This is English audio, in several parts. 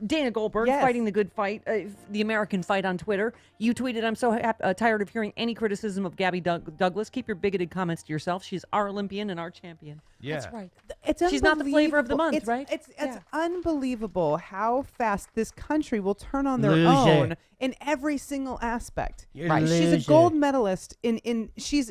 Dana Goldberg Yes. fighting the good fight, the American fight on Twitter. You tweeted, I'm so tired of hearing any criticism of Gabby Douglas. Keep your bigoted comments to yourself. She's our Olympian and our champion. Yeah. That's right. She's not the flavor of the month, right? It's unbelievable how fast this country will turn on their Loser. own in every single aspect. You're Right. She's a loser. gold medalist she's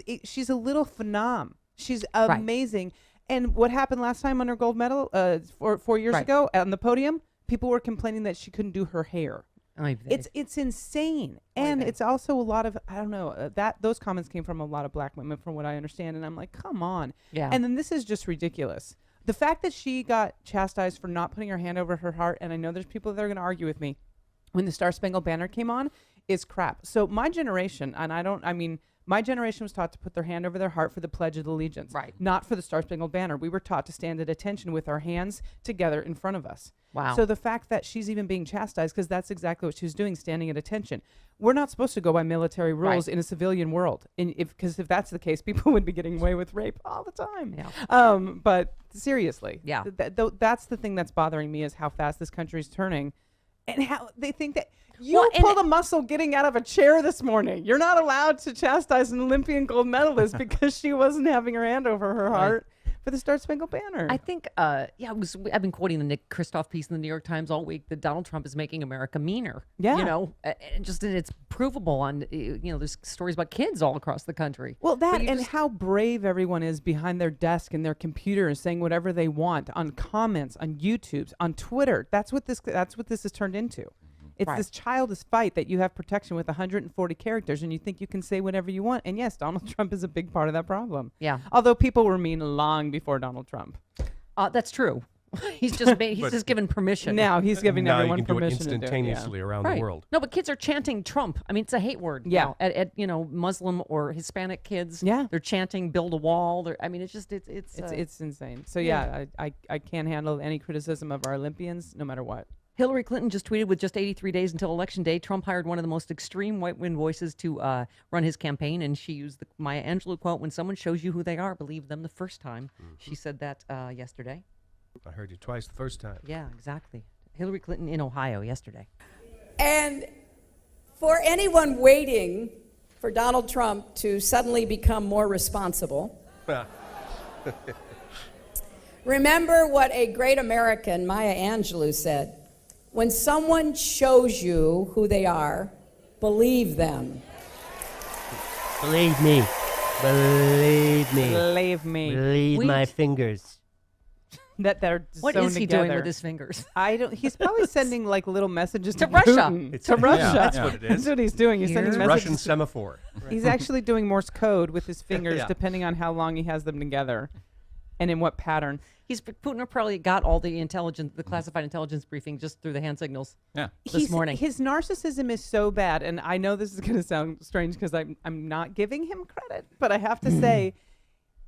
a little phenom. She's amazing. And what happened last time on her gold medal 4 years ago on the podium? People were complaining that she couldn't do her hair. It's insane. And it's also a lot of, I don't know, those comments came from a lot of black women from what I understand. And I'm like, come on. Yeah. And then this is just ridiculous. The fact that she got chastised for not putting her hand over her heart, and I know there's people that are going to argue with me, when the Star Spangled Banner came on, is crap. So my generation, my generation was taught to put their hand over their heart for the Pledge of Allegiance. Right. Not for the Star Spangled Banner. We were taught to stand at attention with our hands together in front of us. Wow. So the fact that she's even being chastised, because that's exactly what she was doing, standing at attention. We're not supposed to go by military rules in a civilian world. Because if that's the case, people would be getting away with rape all the time. Yeah. But seriously. Yeah. That's the thing that's bothering me, is how fast this country's turning. And how they think that Well, and- pulled a muscle getting out of a chair this morning. You're not allowed to chastise an Olympian gold medalist because she wasn't having her hand over her heart for the Star Spangled Banner. I think, I've been quoting the Nick Kristof piece in the New York Times all week that Donald Trump is making America meaner. Yeah. You know, and it's provable on, there's stories about kids all across the country. Well, But that you and just- how brave everyone is behind their desk and their computer and saying whatever they want on comments, on YouTube's, on Twitter. That's what this has turned into. It's this childish fight that you have protection with 140 characters and you think you can say whatever you want. And yes, Donald Trump is a big part of that problem. Yeah. Although people were mean long before Donald Trump. That's true. He's just given permission. Now he's giving Now you everyone can do it permission to do it. instantaneously around the world. No, but kids are chanting Trump. I mean, it's a hate word. Yeah. Now. At Muslim or Hispanic kids. Yeah. They're chanting "Build a wall." It's insane. So yeah, I can't handle any criticism of our Olympians, no matter what. Hillary Clinton just tweeted, with just 83 days until Election Day, Trump hired one of the most extreme right-wing voices to run his campaign, and she used the Maya Angelou quote, "When someone shows you who they are, believe them the first time." She said that yesterday. I heard you twice the first time. Yeah, exactly. Hillary Clinton in Ohio yesterday. And for anyone waiting for Donald Trump to suddenly become more responsible, remember what a great American, Maya Angelou, said: when someone shows you who they are, believe them. Believe me. Believe me. Believe me. Believe my fingers. That they're What sewn is he together. doing with his fingers? I don't. He's probably sending like little messages to Russia. Putin. To Russia. Yeah, that's what it is. That's what he's doing. He's sending Here. messages. Russian semaphore. He's actually doing Morse code with his fingers, Yeah. depending on how long he has them together, and in what pattern. Putin probably got all the classified intelligence briefing just through the hand signals. Yeah. This morning. His narcissism is so bad, and I know this is going to sound strange because I'm not giving him credit, but I have to say,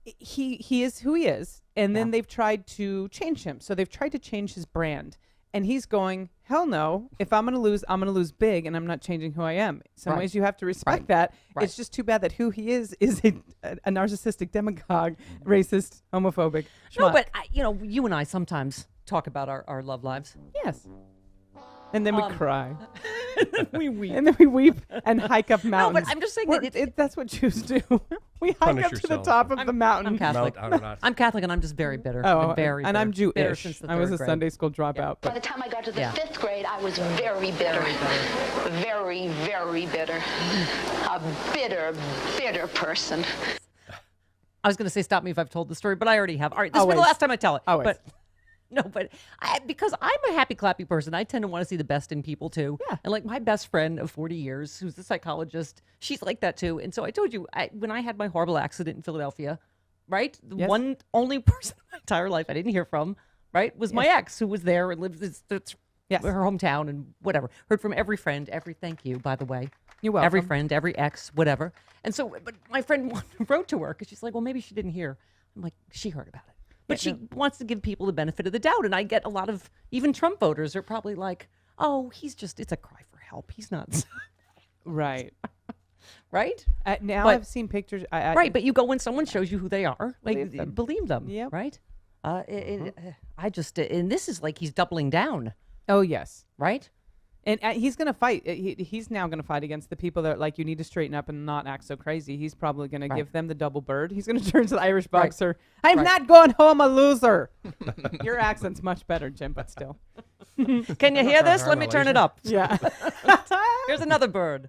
he is who he is, and then they've tried to change him. So they've tried to change his brand, and he's going, hell no. If I'm going to lose, I'm going to lose big, and I'm not changing who I am. In some ways, you have to respect that. Right. It's just too bad that who he is a narcissistic demagogue, racist, homophobic. No, schmuck. but you and I sometimes talk about our love lives. Yes. And then we cry. We weep. And then we weep and hike up No, mountains. but I'm just saying We're- that that's what Jews do. We hike Punish up to the yourselves. top of the mountain. I'm Catholic. Mount Ararat. I'm Catholic, and I'm just very bitter. Oh, very and bitter. I'm Bitter Jewish. since the I was third a grade. Sunday school dropout. By But the time I got to the Yeah. 5th grade, I was very bitter. Very, very bitter. A bitter, bitter person. I was going to say stop me if I've told the story, but I already have. All right, this will be the Always. last time I tell it. Always. But no, but because I'm a happy clappy person, I tend to want to see the best in people too. Yeah. And like my best friend of 40 years, who's a psychologist, she's like that too. And so I told you, when I had my horrible accident in Philadelphia, right? The Yes. one only person in my entire life I didn't hear from, right, was my ex, who was there and lived it's Yes. her hometown and whatever. Heard from every friend, thank you, by the way. You're welcome. Every friend, every ex, whatever. And so, but my friend wrote to her because she's like, well, maybe she didn't hear. I'm like, she heard about it. But she wants to give people the benefit of the doubt. And I get a lot of, even Trump voters are probably like, oh, it's a cry for help. He's not, right. right? Now But- I've seen pictures. Right. But you go when someone shows you who they are, Believe them. believe them. Yep. Right? And this is like he's doubling down. Oh, yes. right? And he's going to fight. He's now going to fight against the people that are like, you need to straighten up and not act so crazy. He's probably going to give them the double bird. He's going to turn to the Irish boxer. I'm not going home a loser. Your accent's much better, Jim, but still. Can you hear this? Let me turn it up. Yeah. Here's another bird.